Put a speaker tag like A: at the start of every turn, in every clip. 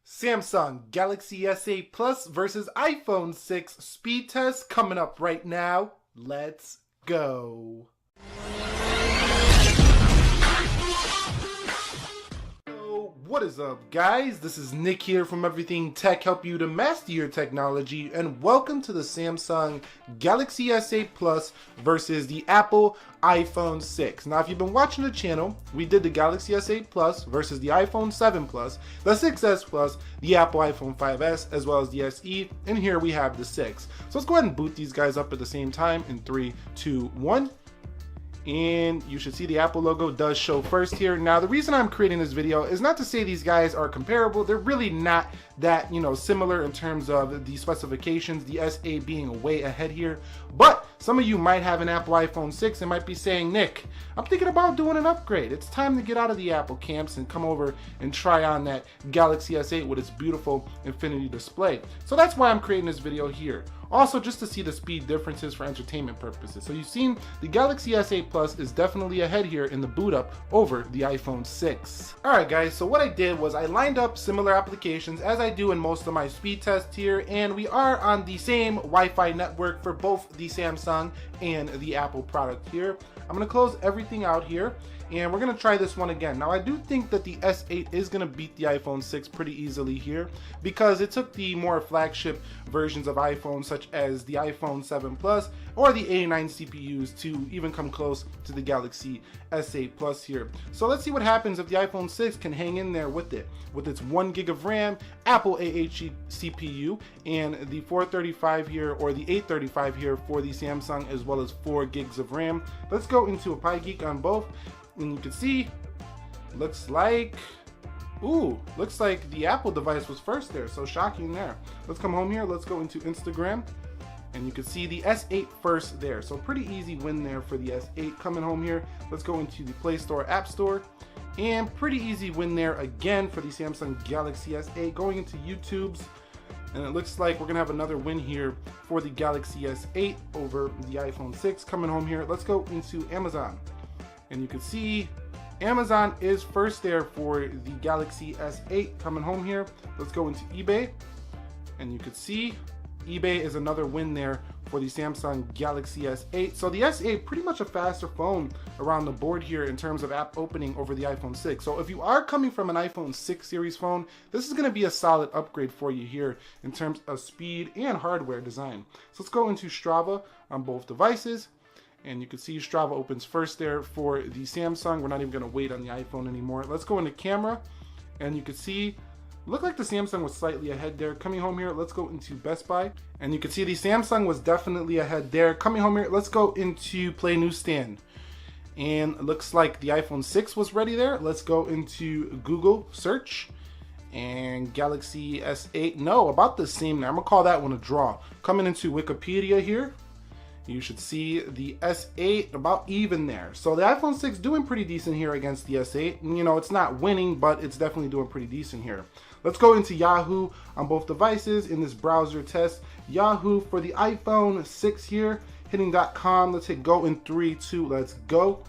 A: Samsung Galaxy S8 Plus versus iPhone 6 speed test coming up right now. Let's go. What is up, guys? This is Nick here from Everything Tech, help you to master your technology, and welcome to the Samsung Galaxy S8 Plus versus the Apple iPhone 6. Now, if you've been watching the channel, we did the Galaxy S8 Plus versus the iPhone 7 Plus, the 6S Plus, the Apple iPhone 5S, as well as the SE, and here we have the 6. So let's go ahead and boot these guys up at the same time in 3, 2, 1. And you should see the Apple logo does show first here. Now, the reason I'm creating this video is not to say these guys are comparable. They're really not that, similar in terms of the specifications, the S8 being way ahead here. But some of you might have an Apple iPhone 6 and might be saying, Nick, I'm thinking about doing an upgrade. It's time to get out of the Apple camps and come over and try on that Galaxy S8 with its beautiful infinity display. So that's why I'm creating this video here. Also, just to see the speed differences for entertainment purposes. So you've seen the Galaxy S8 Plus is definitely ahead here in the boot up over the iPhone 6. Alright guys, so what I did was I lined up similar applications as I do in most of my speed tests here, and we are on the same Wi-Fi network for both the Samsung and the Apple product here. I'm going to close everything out here, and we're going to try this one again. Now, I do think that the S8 is going to beat the iPhone 6 pretty easily here because it took the more flagship versions of iPhone, such as the iPhone 7 Plus or the A9 CPUs, to even come close to the Galaxy S8 Plus here. So let's see what happens if the iPhone 6 can hang in there with it, with its 1 gig of RAM, Apple A8 CPU, and the 435 here, or the 835 here for the Samsung, as well as 4 gigs of RAM. Let's go into a PyGeek on both. And you can see, looks like the Apple device was first there, so shocking there. Let's come home here, let's go into Instagram, and you can see the S8 first there, so pretty easy win there for the S8. Coming home here, let's go into the Play Store, App Store, and pretty easy win there again for the Samsung Galaxy S8. Going into YouTube's, and it looks like we're gonna have another win here for the Galaxy S8 over the iPhone 6. Coming home here, let's go into Amazon. And you can see Amazon is first there for the Galaxy S8. Coming home here, let's go into eBay. And you can see eBay is another win there for the Samsung Galaxy S8. So the S8, pretty much a faster phone around the board here in terms of app opening over the iPhone 6. So if you are coming from an iPhone 6 series phone, this is going to be a solid upgrade for you here in terms of speed and hardware design. So let's go into Strava on both devices. And you can see Strava opens first there for the Samsung. We're not even going to wait on the iPhone anymore. Let's go into camera, and you can see, looked like the Samsung was slightly ahead there. Coming home here, let's go into Best Buy, and you can see the Samsung was definitely ahead there. Coming home here, let's go into Play Newsstand, and it looks like the iPhone 6 was ready there. Let's go into Google search, and Galaxy S8, no, about the same there. I'm gonna call that one a draw. Coming into Wikipedia here, you should see the S8 about even there. So the iPhone 6 doing pretty decent here against the S8. It's not winning, but it's definitely doing pretty decent here. Let's go into Yahoo on both devices in this browser test. Yahoo for the iPhone 6 here, hitting .com. Let's hit go in 3, 2, let's go.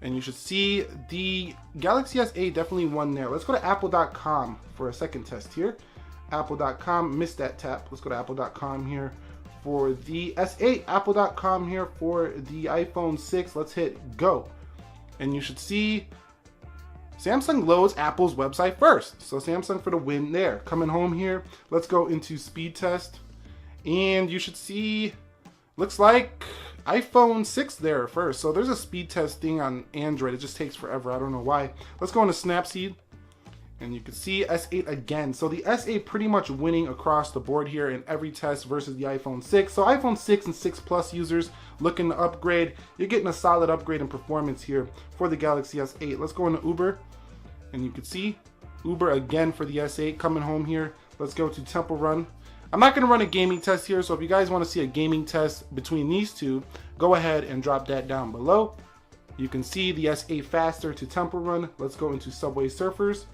A: And you should see the Galaxy S8 definitely won there. Let's go to apple.com for a second test here. Apple.com, missed that tap. Let's go to apple.com here. For the S8, apple.com here for the iPhone 6. Let's hit go. And you should see Samsung loads Apple's website first. So Samsung for the win there. Coming home here, let's go into speed test. And you should see, looks like iPhone 6 there first. So there's a speed test thing on Android. It just takes forever. I don't know why. Let's go into Snapseed. And you can see S8 again. So the S8 pretty much winning across the board here in every test versus the iPhone 6. So iPhone 6 and 6 Plus users looking to upgrade, you're getting a solid upgrade in performance here for the Galaxy S8. Let's go into Uber, and you can see Uber again for the S8. Coming home here, let's go to Temple Run. I'm not going to run a gaming test here, so if you guys want to see a gaming test between these two, go ahead and drop that down below. You can see the S8 faster to Temple Run. Let's go into Subway Surfers.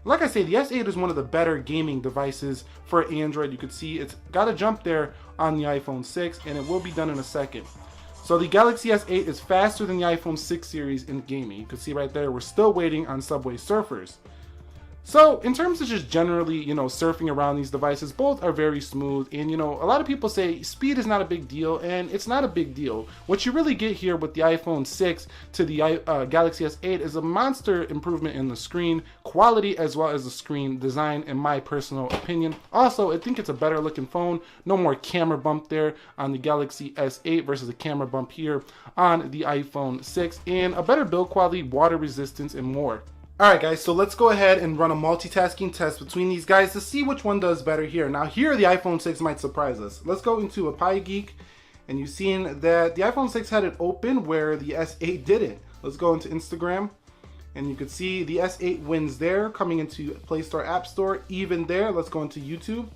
A: Like I say, the S8 is one of the better gaming devices for Android. You can see it's got a jump there on the iPhone 6, and it will be done in a second. So the Galaxy S8 is faster than the iPhone 6 series in gaming. You can see right there, we're still waiting on Subway Surfers. So in terms of just generally, surfing around these devices, both are very smooth. And, a lot of people say speed is not a big deal, and it's not a big deal. What you really get here with the iPhone 6 to the Galaxy S8 is a monster improvement in the screen quality as well as the screen design, in my personal opinion. Also, I think it's a better looking phone. No more camera bump there on the Galaxy S8 versus a camera bump here on the iPhone 6, and a better build quality, water resistance, and more. Alright guys, so let's go ahead and run a multitasking test between these guys to see which one does better here. Now here the iPhone 6 might surprise us. Let's go into a Pi Geek, and you've seen that the iPhone 6 had it open where the S8 didn't. Let's go into Instagram, and you can see the S8 wins there, coming into Play Store, App Store, even there. Let's go into YouTube,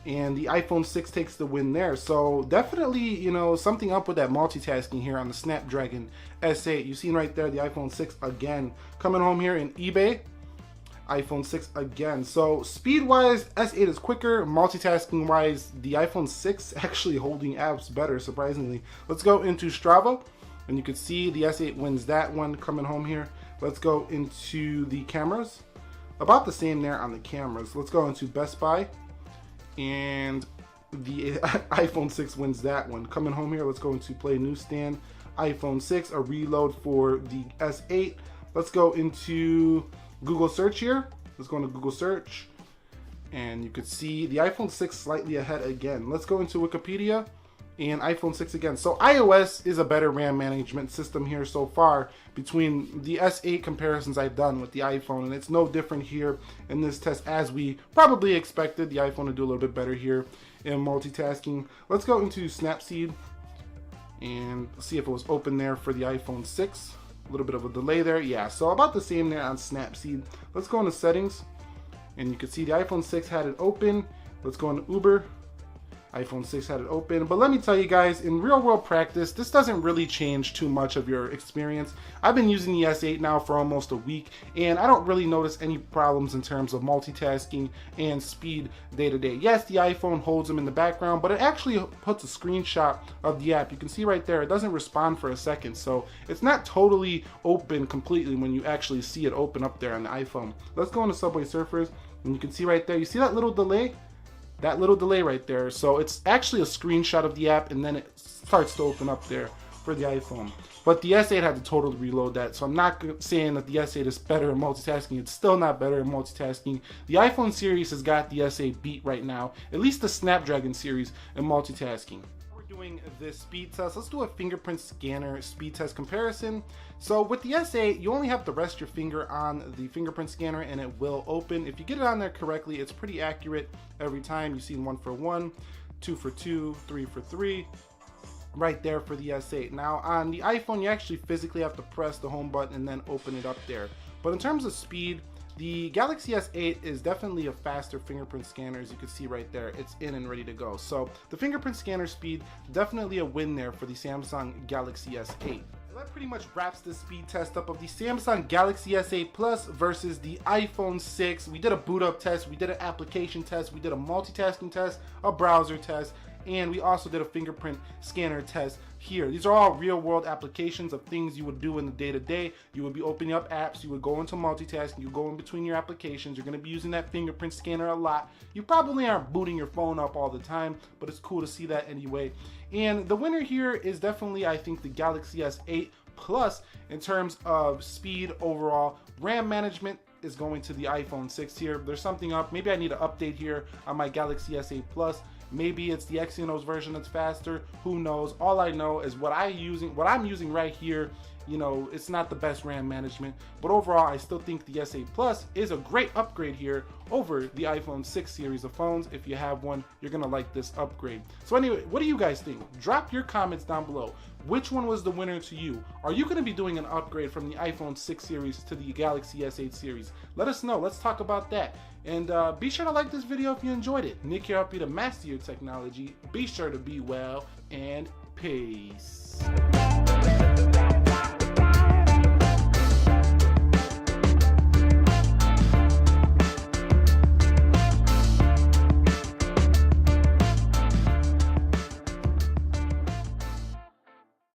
A: and the iPhone 6 takes the win there. So definitely, something up with that multitasking here on the Snapdragon S8. You've seen right there the iPhone 6 again. Coming home here in eBay, iPhone 6 again. So speed-wise, S8 is quicker. Multitasking-wise, the iPhone 6 actually holding apps better, surprisingly. Let's go into Strava, and you can see the S8 wins that one coming home here. Let's go into the cameras. About the same there on the cameras. Let's go into Best Buy, and the iPhone 6 wins that one. Coming home here, let's go into Play Newsstand, iPhone 6, a reload for the S8. Let's go into Google Search here. Let's go into Google Search, and you could see the iPhone 6 slightly ahead again. Let's go into Wikipedia, and iPhone 6 again. So iOS is a better RAM management system here so far between the S8 comparisons I've done with the iPhone, and it's no different here in this test as we probably expected the iPhone to do a little bit better here in multitasking. Let's go into Snapseed and see if it was open there for the iPhone 6. A little bit of a delay there. Yeah, so about the same there on Snapseed. Let's go into settings, and you can see the iPhone 6 had it open. Let's go into Uber. iPhone 6 had it open. But let me tell you guys, in real world practice, this doesn't really change too much of your experience. I've been using the S8 now for almost a week, and I don't really notice any problems in terms of multitasking and speed day to day. Yes, the iPhone holds them in the background, but it actually puts a screenshot of the app. You can see right there, it doesn't respond for a second. So it's not totally open completely when you actually see it open up there on the iPhone. Let's go into Subway Surfers, and you can see right there, you see that little delay? That little delay right there. So it's actually a screenshot of the app, and then it starts to open up there for the iPhone. But the S8 had to totally reload that, so I'm not saying that the S8 is better in multitasking. It's still not better in multitasking. The iPhone series has got the S8 beat right now, at least the Snapdragon series in multitasking. Doing this speed test, let's do a fingerprint scanner speed test comparison. So with the S8, you only have to rest your finger on the fingerprint scanner and it will open. If you get it on there correctly, it's pretty accurate every time. You've seen 1 for 1, 2 for 2, 3 for 3 right there for the S8. Now on the iPhone, you actually physically have to press the home button and then open it up there. But in terms of speed, the Galaxy S8 is definitely a faster fingerprint scanner. As you can see right there, it's in and ready to go. So the fingerprint scanner speed, definitely a win there for the Samsung Galaxy S8. That pretty much wraps the speed test up of the Samsung Galaxy S8 Plus versus the iPhone 6. We did a boot up test, we did an application test, we did a multitasking test, a browser test, and we also did a fingerprint scanner test here. These are all real world applications of things you would do in the day-to-day. You would be opening up apps, you would go into multitasking, you go in between your applications, you're going to be using that fingerprint scanner a lot. You probably aren't booting your phone up all the time, but it's cool to see that anyway. And the winner here is definitely, I think, the Galaxy S8 Plus in terms of speed overall. RAM management is going to the iPhone 6 here. There's something up. Maybe I need an update here on my Galaxy S8 Plus. Maybe it's the Exynos version that's faster. Who knows? All I know is what I'm using right here. You know, it's not the best RAM management, but overall, I still think the S8 Plus is a great upgrade here over the iPhone 6 series of phones. If you have one, you're gonna like this upgrade. So anyway, what do you guys think? Drop your comments down below. Which one was the winner to you? Are you gonna be doing an upgrade from the iPhone 6 series to the Galaxy S8 series? Let us know. Let's talk about that. And be sure to like this video if you enjoyed it. Nick here, help you to master your technology. Be sure to be well, and peace.